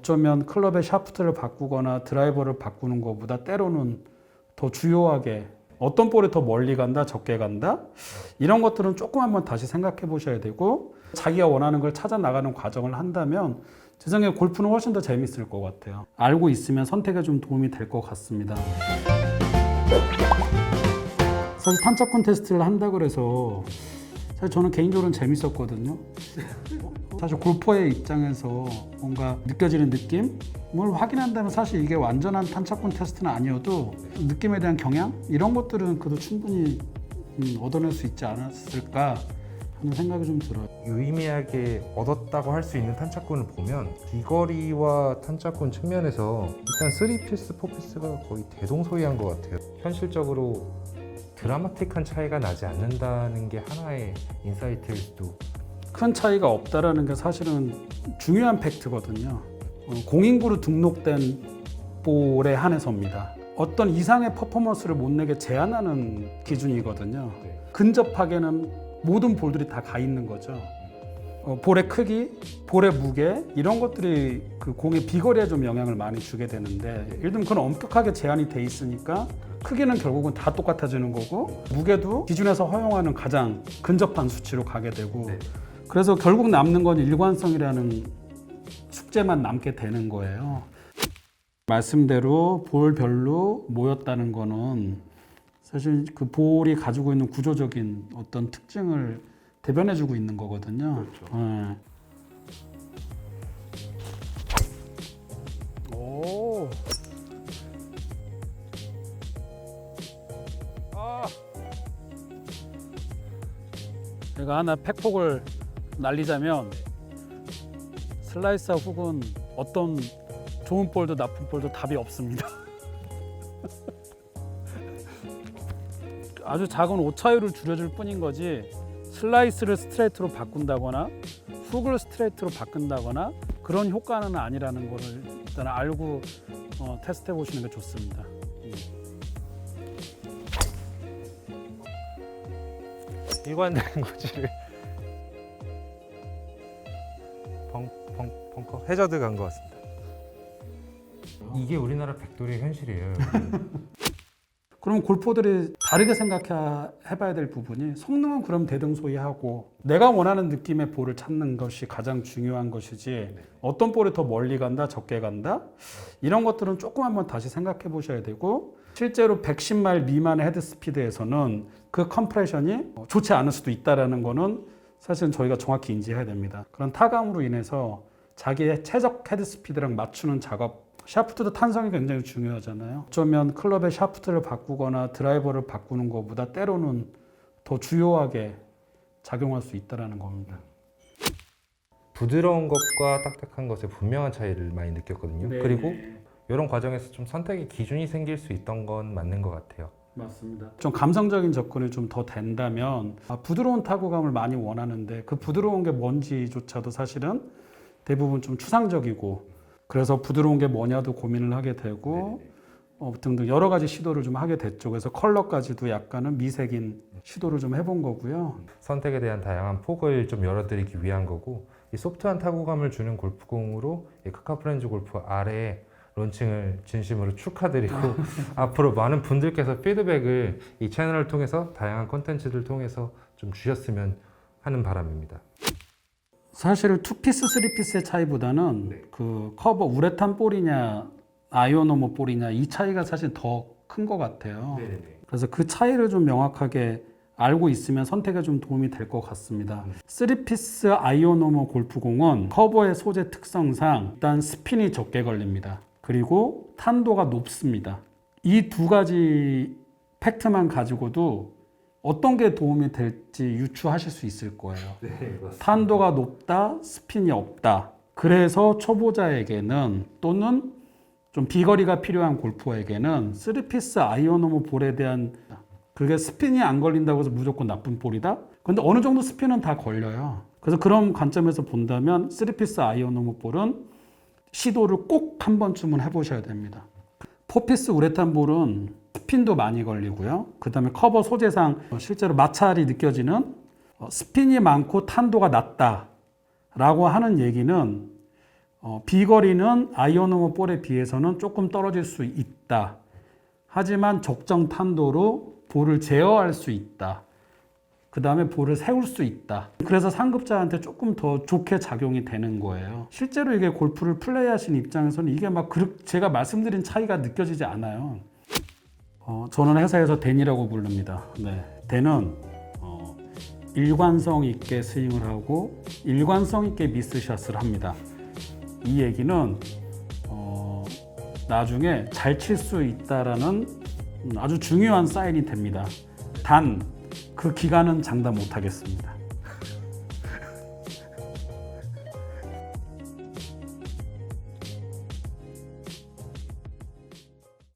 어쩌면 클럽의 샤프트를 바꾸거나 드라이버를 바꾸는 것보다 때로는 더 주요하게 어떤 볼이 더 멀리 간다, 적게 간다 이런 것들은 조금 한번 다시 생각해 보셔야 되고 자기가 원하는 걸 찾아 나가는 과정을 한다면 제 생각에 골프는 훨씬 더 재밌을 것 같아요. 알고 있으면 선택에 좀 도움이 될 것 같습니다. 사실 탄착권 테스트를 한다 그래서 사실 저는 개인적으로는 재밌었거든요. 사실 골퍼의 입장에서 뭔가 느껴지는 느낌을 확인한다면 사실 이게 완전한 탄착권 테스트는 아니어도 느낌에 대한 경향 이런 것들은 그래도 충분히 얻어낼 수 있지 않았을까 하는 생각이 좀 들어요. 유의미하게 얻었다고 할 수 있는 탄착권을 보면 비거리와 탄착권 측면에서 일단 3피스, 4피스가 거의 대동소이한 것 같아요. 현실적으로 드라마틱한 차이가 나지 않는다는 게 하나의 인사이트일 수도. 큰 차이가 없다라는 게 사실은 중요한 팩트거든요. 공인구로 등록된 볼에 한해서입니다. 어떤 이상의 퍼포먼스를 못 내게 제한하는 기준이거든요. 네. 근접하게는 모든 볼들이 다 가 있는 거죠. 볼의 크기, 볼의 무게 이런 것들이 그 공의 비거리에 좀 영향을 많이 주게 되는데 예를 들면 그건 엄격하게 제한이 돼 있으니까 크기는 결국은 다 똑같아지는 거고 무게도 기준에서 허용하는 가장 근접한 수치로 가게 되고 네. 그래서 결국 남는 건 일관성이라는 숙제만 남게 되는 거예요. 말씀대로 볼별로 모였다는 거는 사실 그 볼이 가지고 있는 구조적인 어떤 특징을 대변해주고 있는 거거든요. 그렇죠. 네. 오. 제가 하나 팩폭을 날리자면 슬라이스와 훅은 어떤 좋은 볼도 나쁜 볼도 답이 없습니다. 아주 작은 오차율을 줄여줄 뿐인 거지 슬라이스를 스트레이트로 바꾼다거나 훅을 스트레이트로 바꾼다거나 그런 효과는 아니라는 거를 일단 알고 테스트해 보시는 게 좋습니다. 일관되는 거지를 벙커 해저드 간 것 같습니다. 이게 우리나라 백돌이의 현실이에요. 그럼 골퍼들이 다르게 생각해봐야 될 부분이 성능은 그럼 대등소이하고 내가 원하는 느낌의 볼을 찾는 것이 가장 중요한 것이지 어떤 볼이 더 멀리 간다, 적게 간다 이런 것들은 조금 한번 다시 생각해 보셔야 되고 실제로 110마일 미만의 헤드 스피드에서는 그 컴프레션이 좋지 않을 수도 있다는 거는 사실은 저희가 정확히 인지해야 됩니다. 그런 타감으로 인해서 자기의 최적 헤드 스피드랑 맞추는 작업 샤프트도 탄성이 굉장히 중요하잖아요. 어쩌면 클럽의 샤프트를 바꾸거나 드라이버를 바꾸는 것보다 때로는 더 주요하게 작용할 수 있다는 겁니다. 부드러운 것과 딱딱한 것의 분명한 차이를 많이 느꼈거든요. 네. 그리고 이런 과정에서 좀 선택의 기준이 생길 수 있던 건 맞는 것 같아요. 맞습니다. 좀 감성적인 접근이 좀 더 된다면 부드러운 타구감을 많이 원하는데 그 부드러운 게 뭔지조차도 사실은 대부분 좀 추상적이고 그래서 부드러운 게 뭐냐도 고민을 하게 되고 등등 여러 가지 시도를 좀 하게 됐죠. 그래서 컬러까지도 약간은 미색인 시도를 좀 해본 거고요. 선택에 대한 다양한 폭을 좀 열어드리기 위한 거고 이 소프트한 타구감을 주는 골프공으로 이 카카프렌즈 골프 R의 론칭을 진심으로 축하드리고 앞으로 많은 분들께서 피드백을 이 채널을 통해서 다양한 콘텐츠를 통해서 좀 주셨으면 하는 바람입니다. 사실 2피스, 3피스의 차이보다는 그 커버 우레탄 볼이냐 아이오노모 볼이냐 이 차이가 사실 더 큰 것 같아요. 그래서 그 차이를 좀 명확하게 알고 있으면 선택에 좀 도움이 될 것 같습니다. 3피스 아이오노모 골프공은 커버의 소재 특성상 일단 스핀이 적게 걸립니다. 그리고 탄도가 높습니다. 이 두 가지 팩트만 가지고도 어떤 게 도움이 될지 유추하실 수 있을 거예요. 탄도가 높다, 스핀이 없다. 그래서 초보자에게는 또는 좀 비거리가 필요한 골퍼에게는 3피스 아이오노모 볼에 대한 그게 스핀이 안 걸린다고 해서 무조건 나쁜 볼이다? 근데 어느 정도 스핀은 다 걸려요. 그래서 그런 관점에서 본다면 3피스 아이오노모 볼은 시도를 꼭 한 번쯤은 해보셔야 됩니다. 4피스 우레탄 볼은 스핀도 많이 걸리고요. 그 다음에 커버 소재상 실제로 마찰이 느껴지는 스핀이 많고 탄도가 낮다라고 하는 얘기는 비거리는 아이오노모 볼에 비해서는 조금 떨어질 수 있다. 하지만 적정 탄도로 볼을 제어할 수 있다. 그 다음에 볼을 세울 수 있다. 그래서 상급자한테 조금 더 좋게 작용이 되는 거예요. 실제로 이게 골프를 플레이하신 입장에서는 이게 막 제가 말씀드린 차이가 느껴지지 않아요. 저는 회사에서 댄이라고 부릅니다. 네, 댄은 일관성 있게 스윙을 하고 일관성 있게 미스샷을 합니다. 이 얘기는 나중에 잘 칠 수 있다라는 아주 중요한 사인이 됩니다. 단 그 기간은 장담 못 하겠습니다.